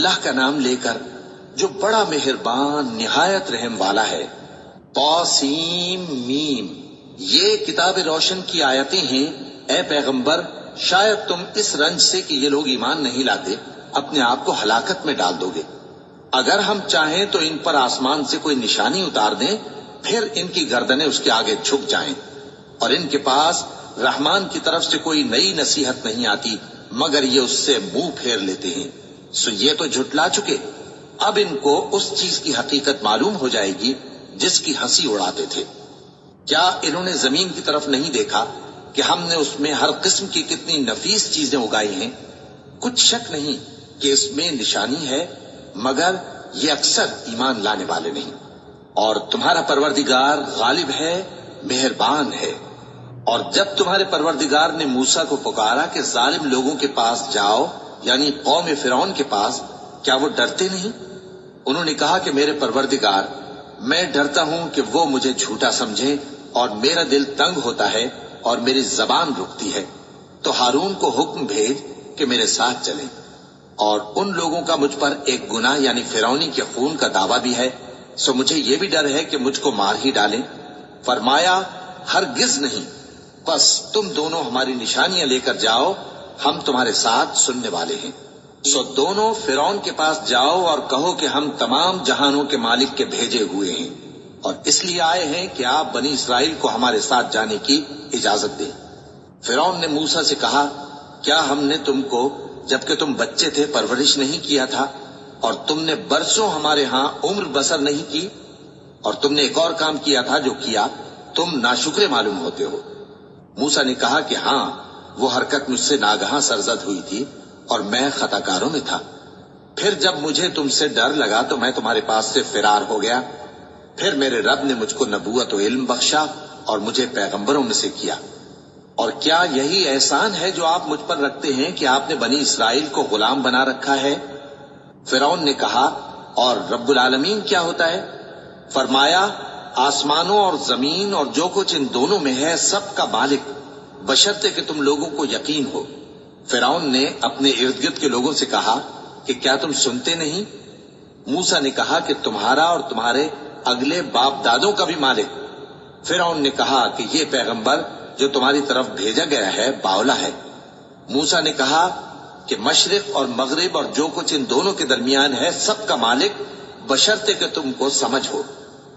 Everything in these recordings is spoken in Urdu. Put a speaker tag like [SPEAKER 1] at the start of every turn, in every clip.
[SPEAKER 1] اللہ کا نام لے کر جو بڑا مہربان نہایت رحم والا ہے۔ طاسیم میم، یہ کتاب روشن کی آیتیں ہیں۔ اے پیغمبر، شاید تم اس رنج سے کہ یہ لوگ ایمان نہیں لاتے اپنے آپ کو ہلاکت میں ڈال دو گے۔ اگر ہم چاہیں تو ان پر آسمان سے کوئی نشانی اتار دیں، پھر ان کی گردنیں اس کے آگے جھک جائیں، اور ان کے پاس رحمان کی طرف سے کوئی نئی نصیحت نہیں آتی مگر یہ اس سے منہ پھیر لیتے ہیں۔ سو یہ تو جھٹلا چکے، اب ان کو اس چیز کی حقیقت معلوم ہو جائے گی جس کی ہنسی اڑاتے تھے۔ کیا انہوں نے زمین کی طرف نہیں دیکھا کہ ہم نے اس میں ہر قسم کی کتنی نفیس چیزیں اگائی ہیں؟ کچھ شک نہیں کہ اس میں نشانی ہے، مگر یہ اکثر ایمان لانے والے نہیں۔ اور تمہارا پروردگار غالب ہے، مہربان ہے۔ اور جب تمہارے پروردگار نے موسیٰ کو پکارا کہ ظالم لوگوں کے پاس جاؤ، یعنی قوم فرعون کے پاس، کیا وہ ڈرتے نہیں؟ انہوں نے کہا کہ میرے پروردگار، میں ڈرتا ہوں کہ وہ مجھے جھوٹا سمجھیں، اور میرا دل تنگ ہوتا ہے اور میری زبان رکتی ہے، تو ہارون کو حکم بھیج کہ میرے ساتھ چلیں۔ اور ان لوگوں کا مجھ پر ایک گناہ یعنی فرعونی کے خون کا دعویٰ بھی ہے، سو مجھے یہ بھی ڈر ہے کہ مجھ کو مار ہی ڈالیں۔ فرمایا ہرگز نہیں، بس تم دونوں ہماری نشانیاں لے کر جاؤ، ہم تمہارے ساتھ سننے والے ہیں۔ سو دونوں فرعون کے پاس جاؤ اور کہو کہ ہم تمام جہانوں کے مالک کے بھیجے ہوئے ہیں، اور اس لیے آئے ہیں کہ آپ بنی اسرائیل کو ہمارے ساتھ جانے کی اجازت دیں۔ فرعون نے موسیٰ سے کہا، کیا ہم نے تم کو جبکہ تم بچے تھے پرورش نہیں کیا تھا، اور تم نے برسوں ہمارے ہاں عمر بسر نہیں کی؟ اور تم نے ایک اور کام کیا تھا جو کیا، تم ناشکرے معلوم ہوتے ہو۔ موسیٰ نے کہا کہ ہاں، وہ حرکت مجھ سے ناگہاں سرزد ہوئی تھی اور میں خطا کاروں میں تھا۔ پھر جب مجھے تم سے ڈر لگا تو میں تمہارے پاس سے فرار ہو گیا۔ پھر میرے رب نے مجھ کو نبوت و علم بخشا اور مجھے پیغمبروں میں سے کیا۔ اور کیا یہی احسان ہے جو آپ مجھ پر رکھتے ہیں کہ آپ نے بنی اسرائیل کو غلام بنا رکھا ہے؟ فرعون نے کہا، اور رب العالمین کیا ہوتا ہے؟ فرمایا، آسمانوں اور زمین اور جو کچھ ان دونوں میں ہے سب کا مالک، بشرطے کہ تم لوگوں کو یقین ہو۔ فرعون نے اپنے ارد گرد کے لوگوں سے کہا کہ کیا تم سنتے نہیں؟ موسیٰ نے کہا کہ تمہارا اور تمہارے اگلے باپ دادوں کا بھی مالک۔ فرعون نے کہا کہ یہ پیغمبر جو تمہاری طرف بھیجا گیا ہے باولا ہے۔ موسیٰ نے کہا کہ مشرق اور مغرب اور جو کچھ ان دونوں کے درمیان ہے سب کا مالک، بشرطے کہ تم کو سمجھ ہو۔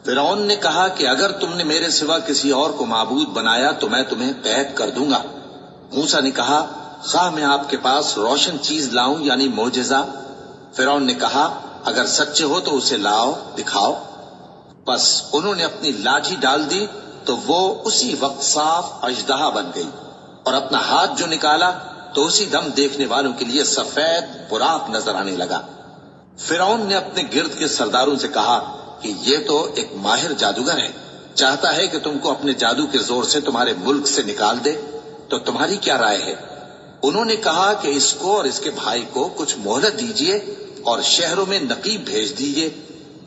[SPEAKER 1] فرعون نے کہا کہ اگر تم نے میرے سوا کسی اور کو معبود بنایا تو میں تمہیں قید کر دوں گا۔ موسیٰ نے کہا، خواہ میں آپ کے پاس روشن چیز لاؤں یعنی معجزہ؟ فرعون نے کہا، اگر سچے ہو تو اسے لاؤ، دکھاؤ۔ بس انہوں نے اپنی لاٹھی ڈال دی تو وہ اسی وقت صاف اژدہا بن گئی، اور اپنا ہاتھ جو نکالا تو اسی دم دیکھنے والوں کے لیے سفید براق نظر آنے لگا۔ فرعون نے اپنے گرد کے سرداروں سے کہا کہ یہ تو ایک ماہر جادوگر ہے، چاہتا ہے کہ تم کو اپنے جادو کے زور سے تمہارے ملک سے نکال دے، تو تمہاری کیا رائے ہے؟ انہوں نے کہا کہ اس کو اور اس کے بھائی کو کچھ مہلت دیجیے اور شہروں میں نقیب بھیج دیجیے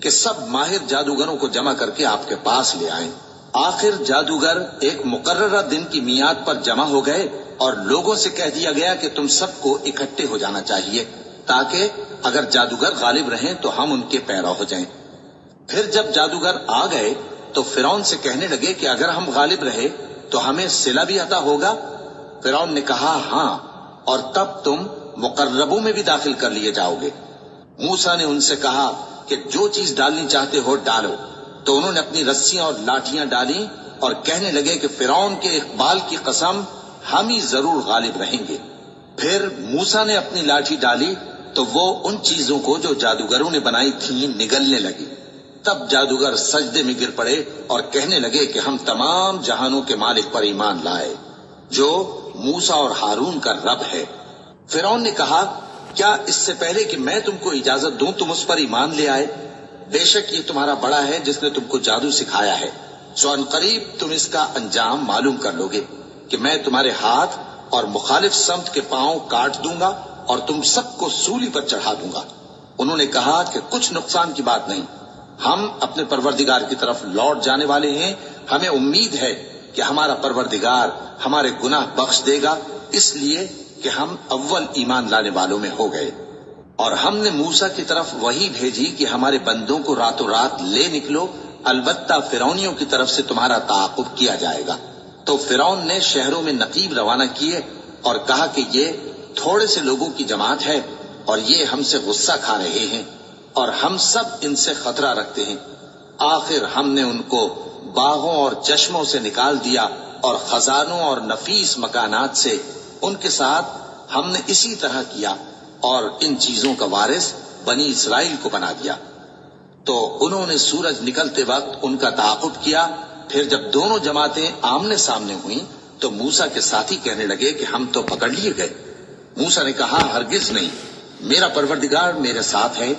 [SPEAKER 1] کہ سب ماہر جادوگروں کو جمع کر کے آپ کے پاس لے آئیں۔ آخر جادوگر ایک مقررہ دن کی میعاد پر جمع ہو گئے اور لوگوں سے کہہ دیا گیا کہ تم سب کو اکٹھے ہو جانا چاہیے تاکہ اگر جادوگر غالب رہیں تو ہم ان کے پیرو ہو جائیں۔ پھر جب جادوگر آ گئے تو فرعون سے کہنے لگے کہ اگر ہم غالب رہے تو ہمیں صلہ بھی عطا ہوگا؟ فرعون نے کہا، ہاں، اور تب تم مقربوں میں بھی داخل کر لیے جاؤ گے۔ موسیٰ نے ان سے کہا کہ جو چیز ڈالنی چاہتے ہو ڈالو، تو انہوں نے اپنی رسیاں اور لاٹیاں ڈالیں اور کہنے لگے کہ فرعون کے اقبال کی قسم، ہم ہی ضرور غالب رہیں گے۔ پھر موسیٰ نے اپنی لاٹھی ڈالی تو وہ ان چیزوں کو جو جادوگروں نے بنائی تھیں نگلنے لگی۔ تب جادوگر سجدے میں گر پڑے اور کہنے لگے کہ ہم تمام جہانوں کے مالک پر ایمان لائے جو موسیٰ اور ہارون کا رب ہے۔ فرعون نے کہا، کیا اس سے پہلے کہ میں تم کو اجازت دوں تم اس پر ایمان لے آئے؟ بے شک یہ تمہارا بڑا ہے جس نے تم کو جادو سکھایا ہے، سو ان قریب تم اس کا انجام معلوم کر لو گے کہ میں تمہارے ہاتھ اور مخالف سمت کے پاؤں کاٹ دوں گا اور تم سب کو سولی پر چڑھا دوں گا۔ انہوں نے کہا کہ کچھ نقصان کی بات نہیں، ہم اپنے پروردگار کی طرف لوٹ جانے والے ہیں، ہمیں امید ہے کہ ہمارا پروردگار ہمارے گناہ بخش دے گا، اس لیے کہ ہم اول ایمان لانے والوں میں ہو گئے۔ اور ہم نے موسیٰ کی طرف وحی بھیجی کہ ہمارے بندوں کو راتوں رات لے نکلو، البتہ فرعونیوں کی طرف سے تمہارا تعاقب کیا جائے گا۔ تو فرعون نے شہروں میں نقیب روانہ کیے اور کہا کہ یہ تھوڑے سے لوگوں کی جماعت ہے اور یہ ہم سے غصہ کھا رہے ہیں اور ہم سب ان سے خطرہ رکھتے ہیں۔ آخر ہم نے ان کو باغوں اور چشموں سے نکال دیا اور خزانوں اور نفیس مکانات سے۔ ان کے ساتھ ہم نے اسی طرح کیا اور ان چیزوں کا وارث بنی اسرائیل کو بنا دیا۔ تو انہوں نے سورج نکلتے وقت ان کا تعاقب کیا۔ پھر جب دونوں جماعتیں آمنے سامنے ہوئیں تو موسیٰ کے ساتھی کہنے لگے کہ ہم تو پکڑ لیے گئے۔ موسیٰ نے کہا ہرگز نہیں، میرا پروردگار میرے ساتھ ہے،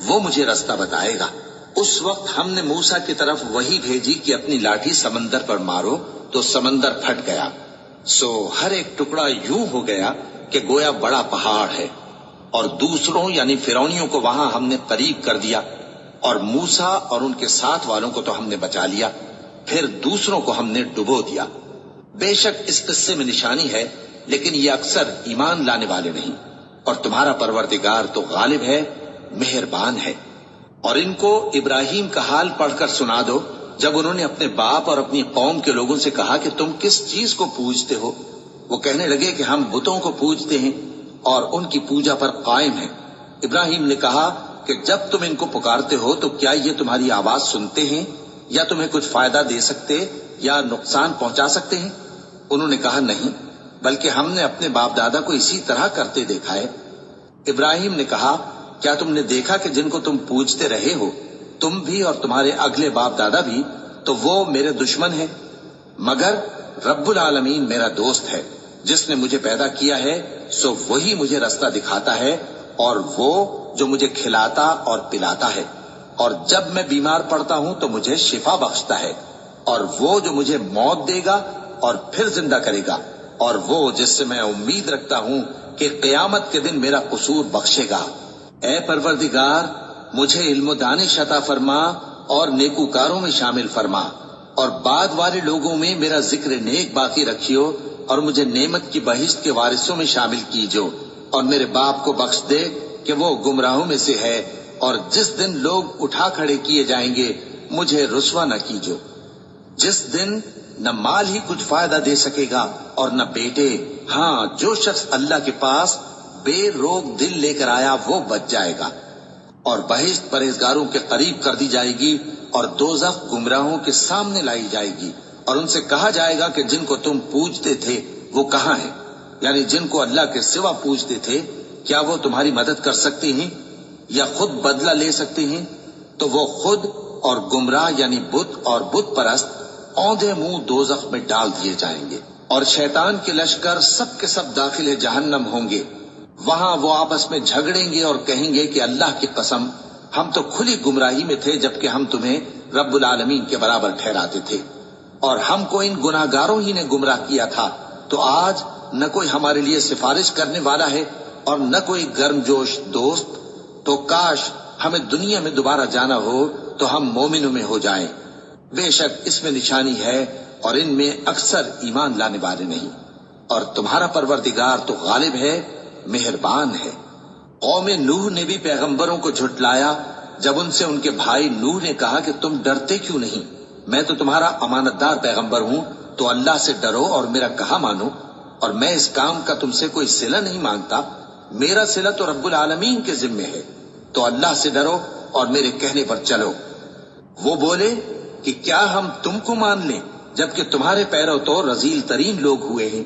[SPEAKER 1] وہ مجھے رستہ بتائے گا۔ اس وقت ہم نے موسیٰ کی طرف وحی بھیجی کہ اپنی لاٹھی سمندر پر مارو، تو سمندر پھٹ گیا، سو ہر ایک ٹکڑا یوں ہو گیا کہ گویا بڑا پہاڑ ہے، اور دوسروں یعنی فرعونیوں کو وہاں ہم نے قریب کر دیا، اور موسیٰ اور ان کے ساتھ والوں کو تو ہم نے بچا لیا، پھر دوسروں کو ہم نے ڈبو دیا۔ بے شک اس قصے میں نشانی ہے، لیکن یہ اکثر ایمان لانے والے نہیں، اور تمہارا پروردگار تو غالب ہے، مہربان ہے۔ اور ان کو ابراہیم کا حال پڑھ کر سنا دو، جب انہوں نے اپنے باپ اور اپنی قوم کے لوگوں سے کہا کہ تم کس چیز کو پوجتے ہو؟ وہ کہنے لگے کہ ہم بتوں کو پوجتے ہیں اور ان کی پوجا پر قائم ہیں۔ ابراہیم نے کہا کہ جب تم ان کو پکارتے ہو تو کیا یہ تمہاری آواز سنتے ہیں یا تمہیں کچھ فائدہ دے سکتے یا نقصان پہنچا سکتے ہیں؟ انہوں نے کہا نہیں، بلکہ ہم نے اپنے باپ دادا کو اسی طرح کرتے دیکھا ہے۔ ابراہیم نے کہا کیا تم نے دیکھا کہ جن کو تم پوجتے رہے ہو، تم بھی اور تمہارے اگلے باپ دادا بھی، تو وہ میرے دشمن ہیں، مگر رب العالمین میرا دوست ہے، جس نے مجھے پیدا کیا ہے سو وہی مجھے رستہ دکھاتا ہے، اور وہ جو مجھے کھلاتا اور پلاتا ہے، اور جب میں بیمار پڑتا ہوں تو مجھے شفا بخشتا ہے، اور وہ جو مجھے موت دے گا اور پھر زندہ کرے گا، اور وہ جس سے میں امید رکھتا ہوں کہ قیامت کے دن میرا قصور بخشے گا۔ اے پروردگار، مجھے علم و دانش عطا فرما اور نیکوکاروں میں شامل فرما، اور بعد والے لوگوں میں میرا ذکر نیک باقی رکھیو، اور مجھے نعمت کی بہشت کے وارثوں میں شامل کیجو، اور میرے باپ کو بخش دے کہ وہ گمراہوں میں سے ہے، اور جس دن لوگ اٹھا کھڑے کیے جائیں گے مجھے رسوا نہ کیجو، جس دن نہ مال ہی کچھ فائدہ دے سکے گا اور نہ بیٹے، ہاں جو شخص اللہ کے پاس بے روک دل لے کر آیا وہ بچ جائے گا، اور بہشت پرہیزگاروں کے قریب کر دی جائے گی، اور دوزخ گمراہوں کے سامنے لائی جائے گی، اور ان سے کہا جائے گا کہ جن کو تم پوجتے تھے وہ کہاں ہیں؟ یعنی جن کو اللہ کے سوا پوجتے تھے، کیا وہ تمہاری مدد کر سکتے ہیں یا خود بدلہ لے سکتے ہیں؟ تو وہ خود اور گمراہ یعنی بت اور بت پرست اوندھے منہ دوزخ میں ڈال دیے جائیں گے، اور شیطان کے لشکر سب کے سب داخل جہنم ہوں گے۔ وہاں وہ آپس میں جھگڑیں گے اور کہیں گے کہ اللہ کی قسم، ہم تو کھلی گمراہی میں تھے جبکہ ہم تمہیں رب العالمین کے برابر ٹھہراتے تھے، اور ہم کو ان گناہگاروں ہی نے گمراہ کیا تھا، تو آج نہ کوئی ہمارے لیے سفارش کرنے والا ہے اور نہ کوئی گرم جوش دوست، تو کاش ہمیں دنیا میں دوبارہ جانا ہو تو ہم مومنوں میں ہو جائیں۔ بے شک اس میں نشانی ہے اور ان میں اکثر ایمان لانے والے نہیں، اور تمہارا پروردگار تو غالب ہے، مہربان ہے۔ قوم نوح نے بھی پیغمبروں کو جھٹلایا جب ان سے ان کے بھائی نوح نے کہا کہ تم ڈرتے کیوں نہیں؟ میں تو تمہارا امانت دار پیغمبر ہوں، تو اللہ سے ڈرو اور میرا کہا مانو، اور میں اس کام کا تم سے کوئی صلہ نہیں مانگتا، میرا صلہ تو رب العالمین کے ذمے ہے، تو اللہ سے ڈرو اور میرے کہنے پر چلو۔ وہ بولے کہ کیا ہم تم کو مان لیں جبکہ تمہارے پیرو تو رذیل ترین لوگ ہوئے ہیں؟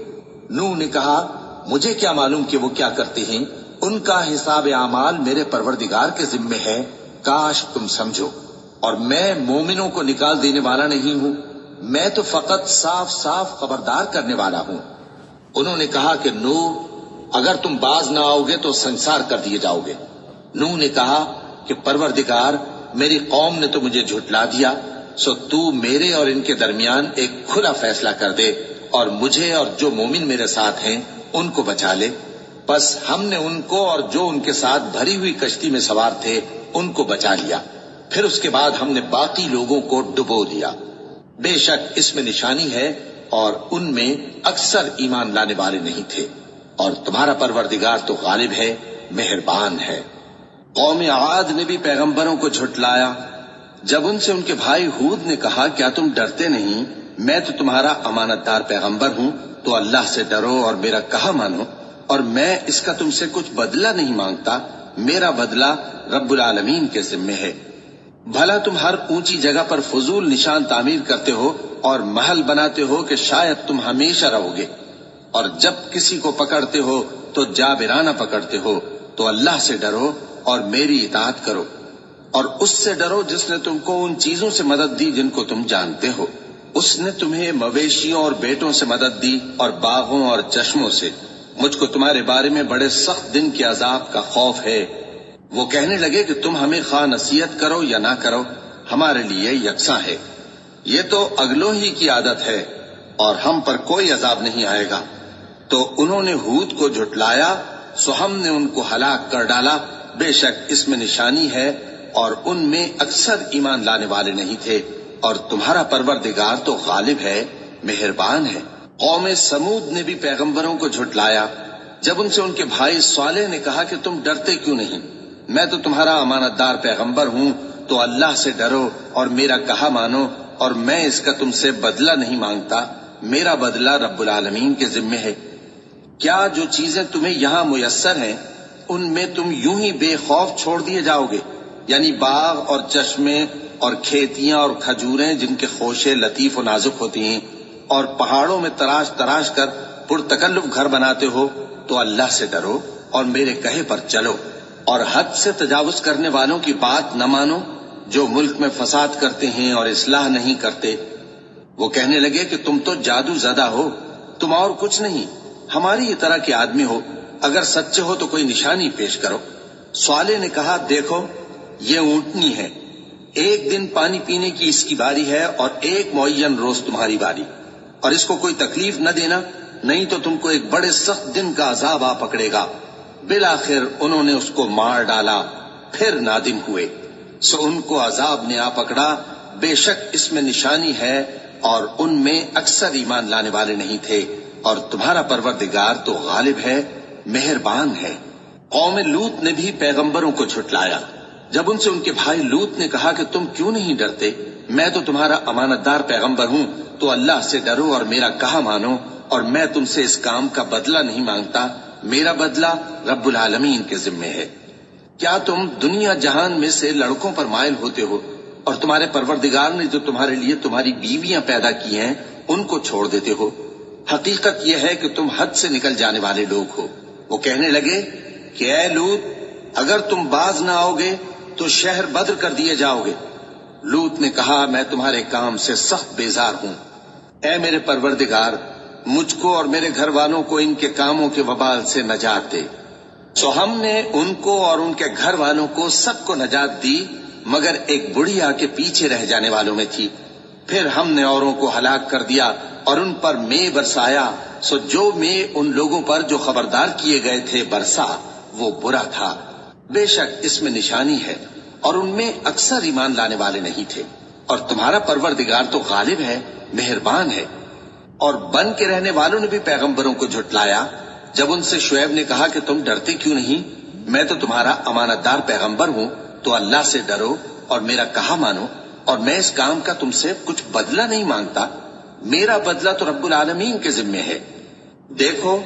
[SPEAKER 1] نوح نے کہا مجھے کیا معلوم کہ وہ کیا کرتے ہیں، ان کا حساب اعمال میرے پروردگار کے ذمے ہے، کاش تم سمجھو، اور میں مومنوں کو نکال دینے والا نہیں ہوں، میں تو فقط صاف صاف خبردار کرنے والا ہوں۔ انہوں نے کہا کہ نوح اگر تم باز نہ آؤ گے تو سنسار کر دیے جاؤ گے۔ نوح نے کہا کہ پروردگار، میری قوم نے تو مجھے جھٹلا دیا، سو تو میرے اور ان کے درمیان ایک کھلا فیصلہ کر دے، اور مجھے اور جو مومن میرے ساتھ ہیں ان کو بچا لے۔ بس ہم نے ان کو اور جو ان کے ساتھ بھری ہوئی کشتی میں سوار تھے ان کو بچا لیا، پھر اس کے بعد ہم نے باقی لوگوں کو ڈبو دیا۔ بے شک اس میں نشانی ہے اور ان میں اکثر ایمان لانے والے نہیں تھے، اور تمہارا پروردگار تو غالب ہے، مہربان ہے۔
[SPEAKER 2] قوم عاد نے بھی پیغمبروں کو جھٹلایا جب ان سے ان کے بھائی ہود نے کہا کیا تم ڈرتے نہیں، میں تو تمہارا امانت دار پیغمبر ہوں، تو اللہ سے ڈرو اور میرا کہا مانو، اور میں اس کا تم سے کچھ بدلہ نہیں مانگتا، میرا بدلہ رب العالمین کے ذمے ہے۔ بھلا تم ہر اونچی جگہ پر فضول نشان تعمیر کرتے ہو اور محل بناتے ہو کہ شاید تم ہمیشہ رہو گے، اور جب کسی کو پکڑتے ہو تو جابرانہ پکڑتے ہو، تو اللہ سے ڈرو اور میری اطاعت کرو، اور اس سے ڈرو جس نے تم کو ان چیزوں سے مدد دی جن کو تم جانتے ہو۔ اس نے تمہیں مویشیوں اور بیٹوں سے مدد دی اور باغوں اور چشموں سے۔ مجھ کو تمہارے بارے میں بڑے سخت دن کے عذاب کا خوف ہے۔ وہ کہنے لگے کہ تم ہمیں خواہ نصیحت کرو یا نہ کرو، ہمارے لیے یکساں ہے، یہ تو اگلوں ہی کی عادت ہے اور ہم پر کوئی عذاب نہیں آئے گا۔ تو انہوں نے ہود کو جھٹلایا، سو ہم نے ان کو ہلاک کر ڈالا، بے شک اس میں نشانی ہے اور ان میں اکثر ایمان لانے والے نہیں تھے، اور تمہارا پروردگار تو غالب ہے، مہربان ہے۔ قوم سمود نے بھی پیغمبروں کو جھٹلایا جب ان سے ان کے بھائی صالح نے کہا کہ تم ڈرتے کیوں نہیں، میں تو تمہارا امانت دار پیغمبر ہوں، تو اللہ سے ڈرو اور میرا کہا مانو، اور میں اس کا تم سے بدلہ نہیں مانگتا، میرا بدلہ رب العالمین کے ذمے ہے۔ کیا جو چیزیں تمہیں یہاں میسر ہیں ان میں تم یوں ہی بے خوف چھوڑ دیے جاؤ گے، یعنی باغ اور چشمے اور کھیتیاں اور کھجوریں جن کے خوشے لطیف و نازک ہوتی ہیں، اور پہاڑوں میں تراش تراش کر پرتکلف گھر بناتے ہو، تو اللہ سے ڈرو اور میرے کہے پر چلو، اور حد سے تجاوز کرنے والوں کی بات نہ مانو جو ملک میں فساد کرتے ہیں اور اصلاح نہیں کرتے۔ وہ کہنے لگے کہ تم تو جادو زدہ ہو، تم اور کچھ نہیں، ہماری ہی طرح کے آدمی ہو، اگر سچے ہو تو کوئی نشانی پیش کرو۔ صالح نے کہا دیکھو یہ اونٹنی ہے، ایک دن پانی پینے کی اس کی باری ہے اور ایک معین روز تمہاری باری، اور اس کو کوئی تکلیف نہ دینا، نہیں تو تم کو ایک بڑے سخت دن کا عذاب آ پکڑے گا۔ بالآخر انہوں نے اس کو مار ڈالا، پھر نادم ہوئے، سو ان کو عذاب نے آ پکڑا، بے شک اس میں نشانی ہے اور ان میں اکثر ایمان لانے والے نہیں تھے، اور تمہارا پروردگار تو غالب ہے، مہربان ہے۔ قوم لوط نے بھی پیغمبروں کو جھٹلایا جب ان سے ان کے بھائی لوط نے کہا کہ تم کیوں نہیں ڈرتے، میں تو تمہارا امانت دار پیغمبر ہوں، تو اللہ سے ڈرو اور میرا کہا مانو، اور میں تم سے اس کام کا بدلہ نہیں مانگتا، میرا بدلہ رب العالمین کے ذمے ہے۔ کیا تم دنیا جہان میں سے لڑکوں پر مائل ہوتے ہو اور تمہارے پروردگار نے جو تمہارے لیے تمہاری بیویاں پیدا کی ہیں ان کو چھوڑ دیتے ہو؟ حقیقت یہ ہے کہ تم حد سے نکل جانے والے لوگ ہو۔ وہ کہنے لگے کہ اے لوط، اگر تم باز نہ آؤ گے تو شہر بدر کر دیے جاؤ گے۔ لوط نے کہا میں تمہارے کام سے سخت بیزار ہوں، اے میرے پروردگار مجھ کو اور میرے گھر والوں کو ان کے کاموں کے وبال سے نجات دے۔ سو ہم نے ان کو اور ان کے گھر والوں کو سب کو نجات دی، مگر ایک بڑھیا کے پیچھے رہ جانے والوں میں تھی۔ پھر ہم نے اوروں کو ہلاک کر دیا اور ان پر مے برسایا، سو جو مے ان لوگوں پر جو خبردار کیے گئے تھے برسا وہ برا تھا۔ بے شک اس میں نشانی ہے اور ان میں اکثر ایمان لانے والے نہیں تھے، اور تمہارا پروردگار تو غالب ہے، مہربان ہے۔ اور بن کے رہنے والوں نے بھی پیغمبروں کو جھٹلایا جب ان سے شعیب نے کہا کہ تم ڈرتے کیوں نہیں، میں تو تمہارا امانت دار پیغمبر ہوں، تو اللہ سے ڈرو اور میرا کہا مانو، اور میں اس کام کا تم سے کچھ بدلہ نہیں مانگتا، میرا بدلہ تو رب العالمین کے ذمے ہے۔ دیکھو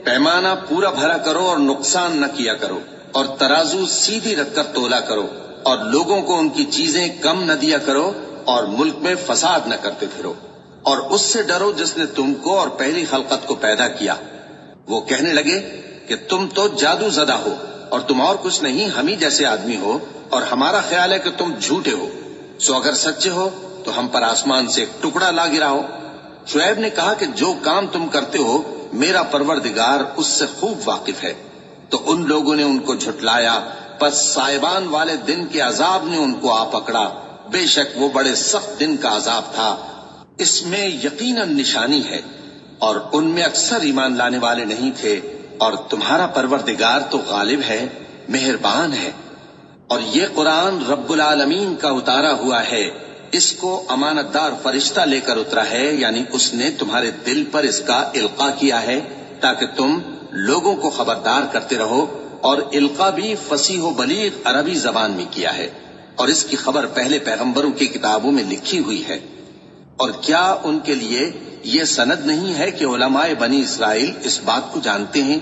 [SPEAKER 2] پیمانہ پورا بھرا کرو اور نقصان نہ کیا کرو، اور ترازو سیدھی رکھ کر تولا کرو، اور لوگوں کو ان کی چیزیں کم نہ دیا کرو، اور ملک میں فساد نہ کرتے پھرو، اور اس سے ڈرو جس نے تم کو اور پہلی خلقت کو پیدا کیا۔ وہ کہنے لگے کہ تم تو جادو زدہ ہو اور تم اور کچھ نہیں، ہم ہی جیسے آدمی ہو، اور ہمارا خیال ہے کہ تم جھوٹے ہو، سو اگر سچے ہو تو ہم پر آسمان سے ایک ٹکڑا لا گراؤ۔ شعیب نے کہا کہ جو کام تم کرتے ہو میرا پروردگار اس سے خوب واقف ہے۔ تو ان لوگوں نے ان کو جھٹلایا، پس سائبان والے دن کے عذاب نے ان کو آ پکڑا، بے شک وہ بڑے سخت دن کا عذاب تھا، اس میں یقیناً نشانی ہے، اور ان میں اکثر ایمان لانے والے نہیں تھے، اور تمہارا پروردگار تو غالب ہے، مہربان ہے۔ اور یہ قرآن رب العالمین کا اتارا ہوا ہے، اس کو امانت دار فرشتہ لے کر اترا ہے، یعنی اس نے تمہارے دل پر اس کا القاء کیا ہے تاکہ تم لوگوں کو خبردار کرتے رہو اور القا بھی فصیح و بلیغ عربی زبان میں کیا ہے، اور اس کی خبر پہلے پیغمبروں کی کتابوں میں لکھی ہوئی ہے۔ اور کیا ان کے لیے یہ سند نہیں ہے کہ علماء بنی اسرائیل اس بات کو جانتے ہیں؟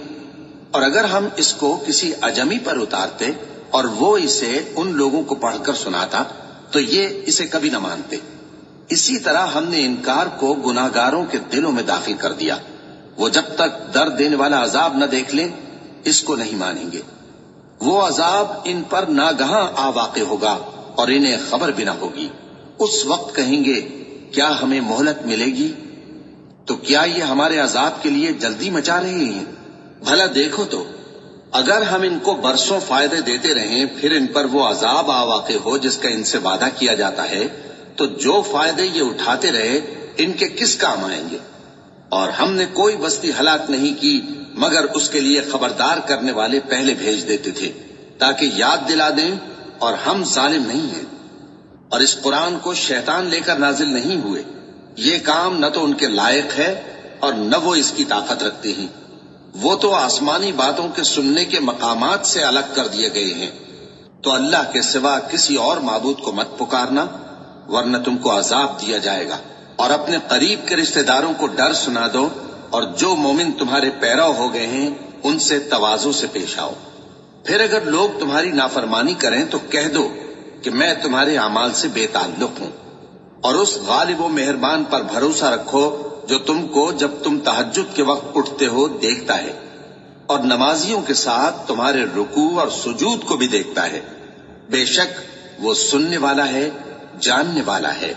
[SPEAKER 2] اور اگر ہم اس کو کسی اجمی پر اتارتے اور وہ اسے ان لوگوں کو پڑھ کر سناتا تو یہ اسے کبھی نہ مانتے۔ اسی طرح ہم نے انکار کو گناہگاروں کے دلوں میں داخل کر دیا، وہ جب تک درد دینے والا عذاب نہ دیکھ لیں اس کو نہیں مانیں گے۔ وہ عذاب ان پر ناگہاں آ واقع ہوگا اور انہیں خبر بھی نہ ہوگی۔ اس وقت کہیں گے کیا ہمیں مہلت ملے گی؟ تو کیا یہ ہمارے عذاب کے لیے جلدی مچا رہے ہیں؟ بھلا دیکھو تو اگر ہم ان کو برسوں فائدے دیتے رہیں پھر ان پر وہ عذاب آ واقع ہو جس کا ان سے وعدہ کیا جاتا ہے تو جو فائدے یہ اٹھاتے رہے ان کے کس کام آئیں گے؟ اور ہم نے کوئی بستی ہلاک نہیں کی مگر اس کے لیے خبردار کرنے والے پہلے بھیج دیتے تھے تاکہ یاد دلا دیں، اور ہم ظالم نہیں ہیں۔ اور اس قرآن کو شیطان لے کر نازل نہیں ہوئے، یہ کام نہ تو ان کے لائق ہے اور نہ وہ اس کی طاقت رکھتے ہیں۔ وہ تو آسمانی باتوں کے سننے کے مقامات سے الگ کر دیے گئے ہیں۔ تو اللہ کے سوا کسی اور معبود کو مت پکارنا ورنہ تم کو عذاب دیا جائے گا۔ اور اپنے قریب کے رشتہ داروں کو ڈر سنا دو، اور جو مومن تمہارے پیرو ہو گئے ہیں ان سے تواضع سے پیش آؤ۔ پھر اگر لوگ تمہاری نافرمانی کریں تو کہہ دو کہ میں تمہارے اعمال سے بے تعلق ہوں، اور اس غالب و مہربان پر بھروسہ رکھو جو تم کو جب تم تہجد کے وقت اٹھتے ہو دیکھتا ہے، اور نمازیوں کے ساتھ تمہارے رکوع اور سجود کو بھی دیکھتا ہے۔ بے شک وہ سننے والا ہے، جاننے والا ہے۔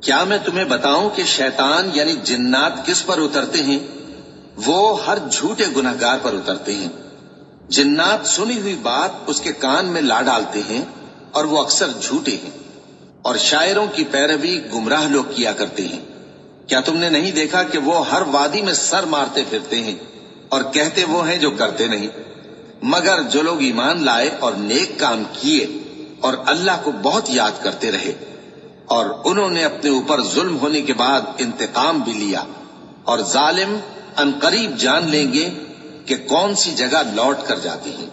[SPEAKER 2] کیا میں تمہیں بتاؤں کہ شیطان یعنی جنات کس پر اترتے ہیں؟ وہ ہر جھوٹے گناہگار پر اترتے ہیں۔ جنات سنی ہوئی بات اس کے کان میں لا ڈالتے ہیں اور وہ اکثر جھوٹے ہیں، اور شاعروں کی پیروی گمراہ لوگ کیا کرتے ہیں۔ کیا تم نے نہیں دیکھا کہ وہ ہر وادی میں سر مارتے پھرتے ہیں اور کہتے وہ ہیں جو کرتے نہیں؟ مگر جو لوگ ایمان لائے اور نیک کام کیے اور اللہ کو بہت یاد کرتے رہے، اور انہوں نے اپنے اوپر ظلم ہونے کے بعد انتقام بھی لیا، اور ظالم عنقریب جان لیں گے کہ کون سی جگہ لوٹ کر جاتی ہیں۔